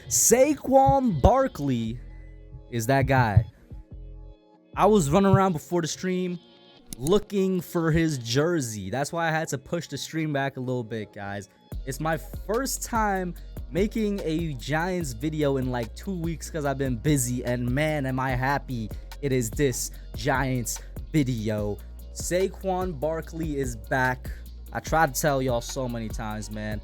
Saquon Barkley is that guy. I was running around before the stream looking for his jersey. That's why I had to push the stream back a little bit, guys. It's my first time making a Giants video in like 2 weeks because I've been busy, and man, am I happy it is this Giants video. Saquon Barkley is back. I tried to tell y'all so many times, man.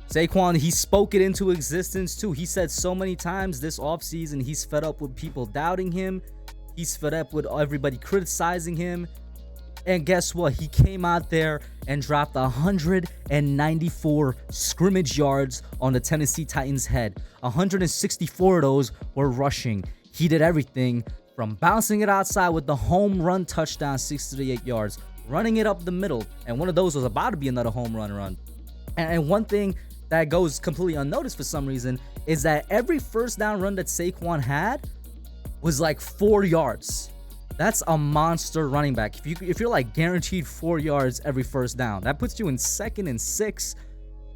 Saquon, he spoke it into existence too. He said so many times this offseason he's fed up with people doubting him. He's fed up with everybody criticizing him. And guess what? He came out there and dropped 194 scrimmage yards on the Tennessee Titans' head. 164 of those were rushing. He did everything from bouncing it outside with the home run touchdown, 68 yards, running it up the middle, and one of those was about to be another home run. And one thing that goes completely unnoticed for some reason is that every first down run that Saquon had was like 4 yards. That's a monster running back. If you're like guaranteed 4 yards every first down, that puts you in 2nd and 6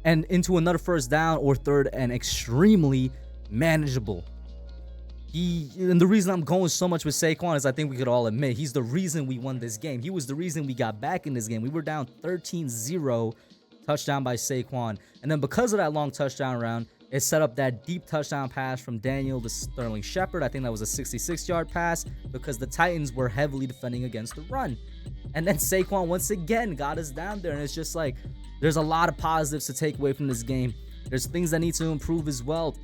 and into another first down or 3rd and extremely manageable. And the reason I'm going so much with Saquon is I think we could all admit he's the reason we won this game. He was the reason we got back in this game. We were down 13-0, touchdown by Saquon. And then because of that long touchdown round, it set up that deep touchdown pass from Daniel to Sterling Shepard. I think that was a 66-yard pass because the Titans were heavily defending against the run. And then Saquon once again got us down there. And it's just like there's a lot of positives to take away from this game. There's things that need to improve as well.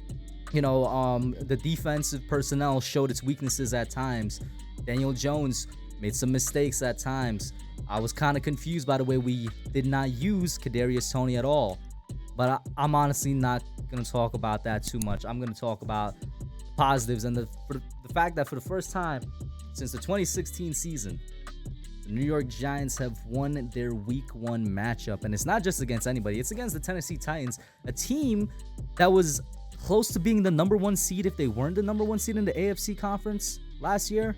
You know, the defensive personnel showed its weaknesses at times. Daniel Jones made some mistakes at times. I was kind of confused by the way we did not use Kadarius Toney at all. But I'm honestly not going to talk about that too much. I'm going to talk about positives and the fact that for the first time since the 2016 season, the New York Giants have won their Week 1 matchup. And it's not just against anybody. It's against the Tennessee Titans, a team that was close to being the number 1 seed if they weren't the number 1 seed in the AFC conference last year.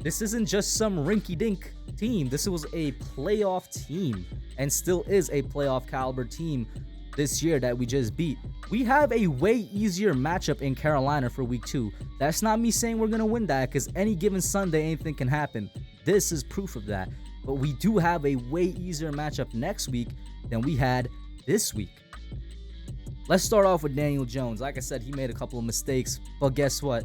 This isn't just some rinky-dink team. This was a playoff team and still is a playoff caliber team this year that we just beat. We have a way easier matchup in Carolina for Week 2. That's not me saying we're going to win that because any given Sunday anything can happen. This is proof of that. But we do have a way easier matchup next week than we had this week. Let's start off with Daniel Jones. Like I said, he made a couple of mistakes, but guess what?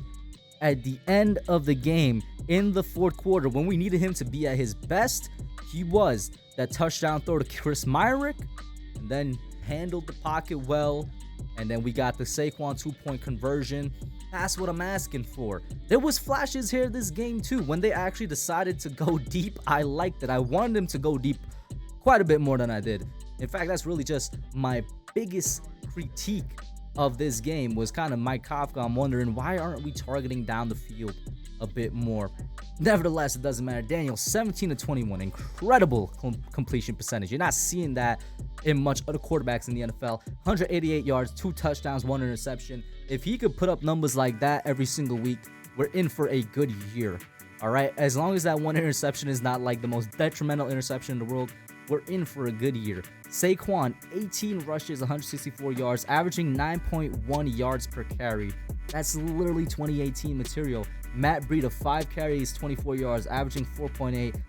At the end of the game, in the fourth quarter, when we needed him to be at his best, he was. That touchdown throw to Chris Myrick, and then handled the pocket well, and then we got the Saquon 2-point conversion. That's what I'm asking for. There was flashes here this game too. When they actually decided to go deep, I liked it. I wanted them to go deep quite a bit more than I did. In fact, that's really just my biggest critique of this game was kind of Mike Kafka. I'm wondering, why aren't we targeting down the field a bit more? Nevertheless, it doesn't matter. Daniel, 17-21, incredible completion percentage. You're not seeing that in much other quarterbacks in the NFL. 188 yards, 2 touchdowns, 1 interception. If he could put up numbers like that every single week, we're in for a good year. All right, as long as that 1 interception is not like the most detrimental interception in the world, we're in for a good year. Saquon, 18 rushes, 164 yards, averaging 9.1 yards per carry. That's literally 2018 material. Matt Breida, 5 carries, 24 yards, averaging 4.8.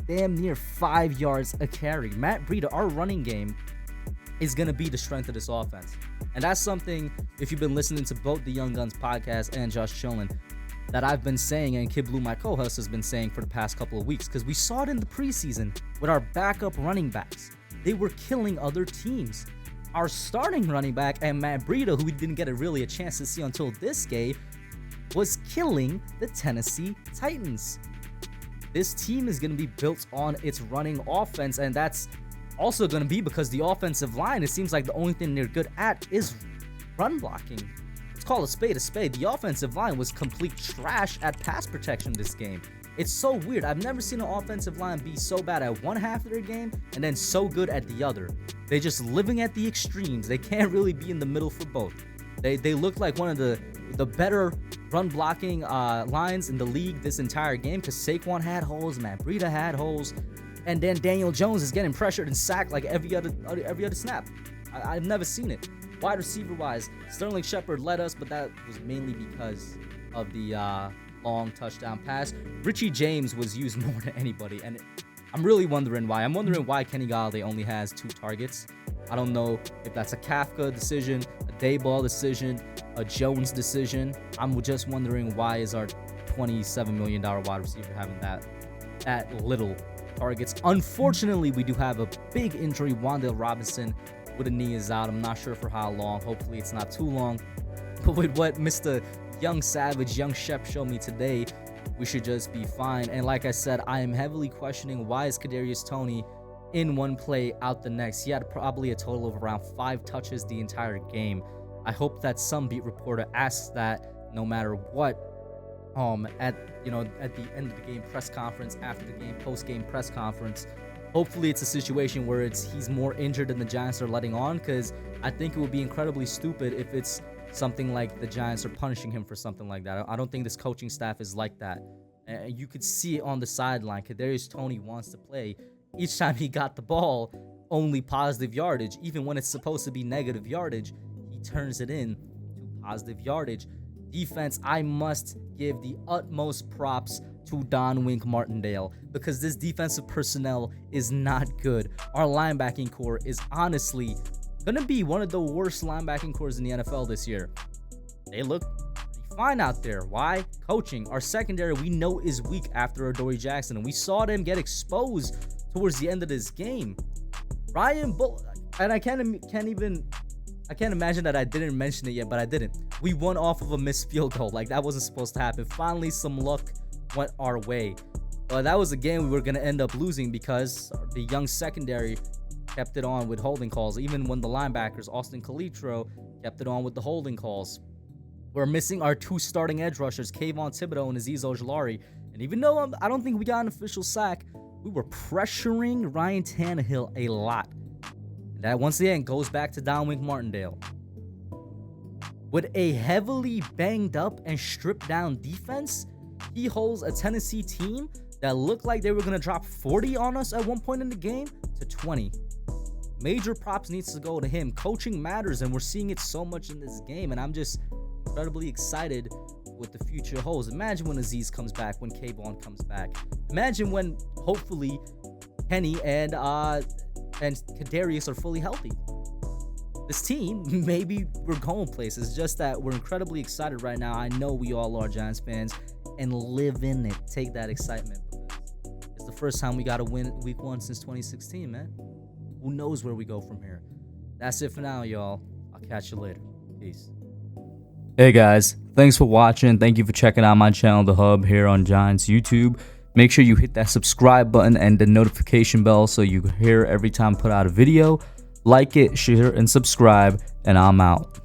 Damn near 5 yards a carry. Matt Breida, our running game, is going to be the strength of this offense. And that's something, if you've been listening to both the Young Guns podcast and Just Chillin', that I've been saying, and Kid Blue, my co-host, has been saying for the past couple of weeks, because we saw it in the preseason with our backup running backs. They were killing other teams. Our starting running back, and Matt Breida, who we didn't get a chance to see until this game, was killing the Tennessee Titans. This team is going to be built on its running offense, and that's also going to be because the offensive line, it seems like the only thing they're good at is run blocking. Let's call a spade a spade. The offensive line was complete trash at pass protection this game. It's so weird. I've never seen an offensive line be so bad at one half of their game and then so good at the other. They're just living at the extremes. They can't really be in the middle for both. They look like one of the better run blocking lines in the league this entire game because Saquon had holes, Matt Breida had holes, and then Daniel Jones is getting pressured and sacked like every other snap. I've never seen it. Wide receiver wise, Sterling Shepard led us, but that was mainly because of the long touchdown pass. Richie James was used more than anybody, and I'm really wondering why. I'm wondering why Kenny Golladay only has 2 targets. I don't know if that's a Kafka decision, a Dayball decision, a Jones decision. I'm just wondering why is our $27 million wide receiver having that little targets. Unfortunately, we do have a big injury. Wan'Dale Robinson with a knee is out. I'm not sure for how long. Hopefully it's not too long. But with what Mr. Young Savage, Young Shep showed me today, we should just be fine. And like I said, I am heavily questioning why is Kadarius Toney in one play, out the next. He had probably a total of around 5 touches the entire game. I hope that some beat reporter asks that no matter what. At the end of the game press conference, after the game post-game press conference. Hopefully it's a situation where he's more injured than the Giants are letting on, because I think it would be incredibly stupid if it's something like the Giants are punishing him for something like that. I don't think this coaching staff is like that. You could see it on the sideline. Kadarius Toney wants to play. Each time he got the ball, only positive yardage. Even when it's supposed to be negative yardage, he turns it in to positive yardage. Defense, I must give the utmost props to Don Wink Martindale, because this defensive personnel is not good. Our linebacking core is honestly gonna be one of the worst linebacking cores in the NFL this year. They look pretty fine out there. Why? Coaching. Our secondary we know is weak after Adoree Jackson, and we saw them get exposed towards the end of this game. Ryan Bull, and I can't imagine that I didn't mention it yet, but I didn't. We won off of a missed field goal. Like, that wasn't supposed to happen. Finally, some luck went our way. But that was a game we were going to end up losing because the young secondary kept it on with holding calls. Even when the linebackers, Austin Calitro, kept it on with the holding calls. We're missing our 2 starting edge rushers, Kayvon Thibodeau and Azeez Ojulari. And even though I don't think we got an official sack, we were pressuring Ryan Tannehill a lot. And that, once again, goes back to Don Wink Martindale. With a heavily banged up and stripped down defense, he holds a Tennessee team that looked like they were going to drop 40 on us at one point in the game to 20. Major props needs to go to him. Coaching matters, and we're seeing it so much in this game, and I'm just incredibly excited what the future holds. Imagine when Azeez comes back, when Kayvon comes back. Imagine when, hopefully, Kenny and Kadarius are fully healthy. This team, maybe we're going places. It's just that we're incredibly excited right now. I know we all are Giants fans, and live in it. Take that excitement, because it's the first time we got to win week 1 since 2016, man. Who knows where we go from here? That's it for now, y'all. I'll catch you later. Peace. Hey guys, thanks for watching. Thank you for checking out my channel, The Hub, here on Giants YouTube. Make sure you hit that subscribe button and the notification bell so you hear every time I put out a video. Like it, share, and subscribe, and I'm out.